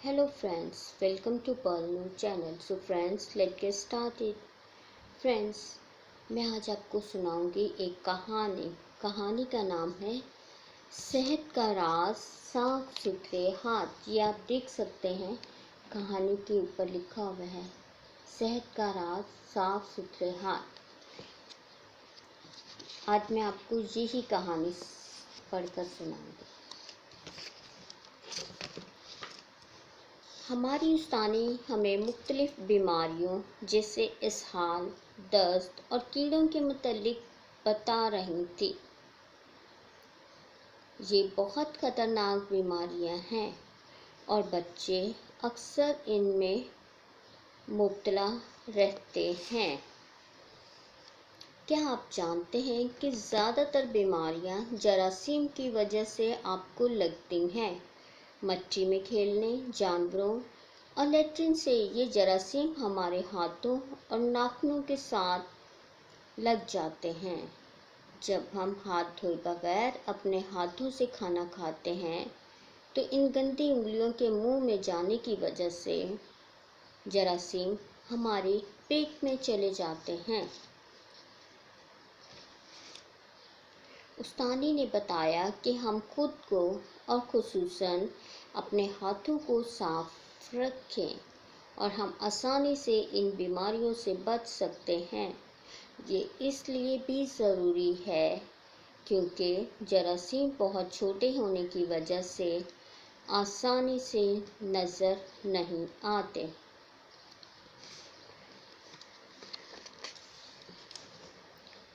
Hello friends, welcome to Pearl Noor channel. So friends, let's get started. Friends, मैं आज आपको सुनाऊंगी एक कहानी का नाम है सेहत का राज साफ सुथरे हाथ। ये आप देख सकते हैं, कहानी के ऊपर लिखा हुआ है सेहत का राज साफ सुथरे हाथ। आज मैं आपको यही कहानी पढ़कर सुनाऊंगी। हमारी उस्तानी हमें मुख्तलिफ बीमारियों जैसे इसहाल, दस्त और कीड़ों के मुतल्लिक बता रही थी। ये बहुत ख़तरनाक बीमारियां हैं और बच्चे अक्सर इनमें मुब्तला रहते हैं। क्या आप जानते हैं कि ज़्यादातर बीमारियां जरासीम की वजह से आपको लगती हैं? मट्टी में खेलने, जानवरों और लैट्रिन से ये जरासीम हमारे हाथों और नाखूनों के साथ लग जाते हैं। जब हम हाथ धोए बगैर अपने हाथों से खाना खाते हैं तो इन गंदी उंगलियों के मुंह में जाने की वजह से जरासीम हमारे पेट में चले जाते हैं। उस्तानी ने बताया कि हम खुद को और खुसूसन अपने हाथों को साफ रखें और हम आसानी से इन बीमारियों से बच सकते हैं। ये इसलिए भी ज़रूरी है क्योंकि जरासीम बहुत छोटे होने की वजह से आसानी से नज़र नहीं आते।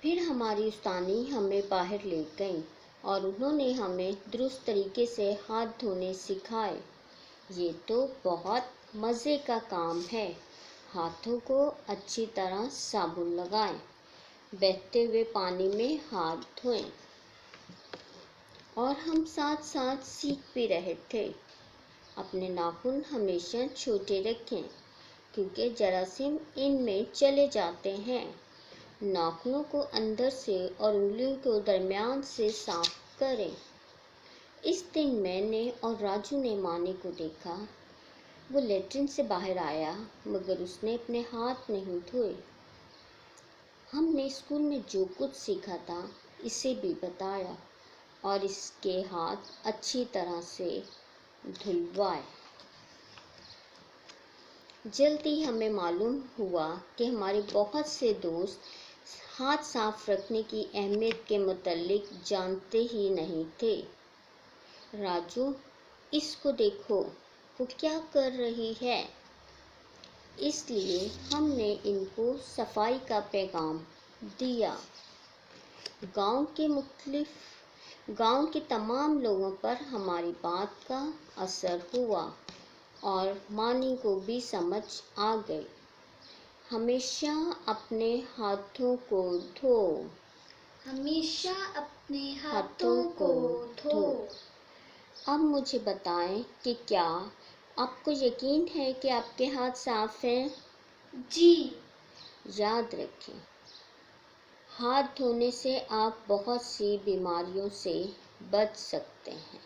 फिर हमारी उस्तानी हमें बाहर ले गई और उन्होंने हमें दुरुस्त तरीके से हाथ धोने सिखाए। ये तो बहुत मज़े का काम है। हाथों को अच्छी तरह साबुन लगाएं, बहते हुए पानी में हाथ धोएं। और हम साथ साथ सीख भी रहे थे। अपने नाखून हमेशा छोटे रखें क्योंकि जरासीम इनमें चले जाते हैं। नाखूनों को अंदर से और उंगलियों को दरमियान से साफ करें। इस दिन मैंने और राजू ने मानी को देखा। वो लैट्रिन से बाहर आया मगर उसने अपने हाथ नहीं धोए। हमने स्कूल में जो कुछ सीखा था इसे भी बताया और इसके हाथ अच्छी तरह से धुलवाए। जल्दी हमें मालूम हुआ कि हमारे बहुत से दोस्त हाथ साफ रखने की अहमियत के मुतल्लिक जानते ही नहीं थे। राजू, इसको देखो, वो क्या कर रही है। इसलिए हमने इनको सफाई का पैगाम दिया। गांव के तमाम लोगों पर हमारी बात का असर हुआ और मानी को भी समझ आ गई। हमेशा अपने हाथों को धो। हमेशा अपने हाथों को धो। अब मुझे बताएं कि क्या आपको यकीन है कि आपके हाथ साफ हैं? जी। याद रखें, हाथ धोने से आप बहुत सी बीमारियों से बच सकते हैं।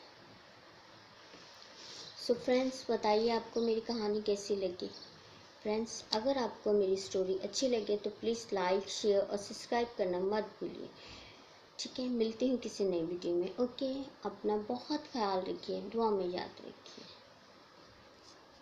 सो फ्रेंड्स, बताइए आपको मेरी कहानी कैसी लगी। फ्रेंड्स, अगर आपको मेरी स्टोरी अच्छी लगे तो प्लीज़ लाइक, शेयर और सब्सक्राइब करना मत भूलिए। ठीक है, मिलती हूँ किसी नई वीडियो में। ओके, अपना बहुत ख्याल रखिए, दुआ में याद रखिए।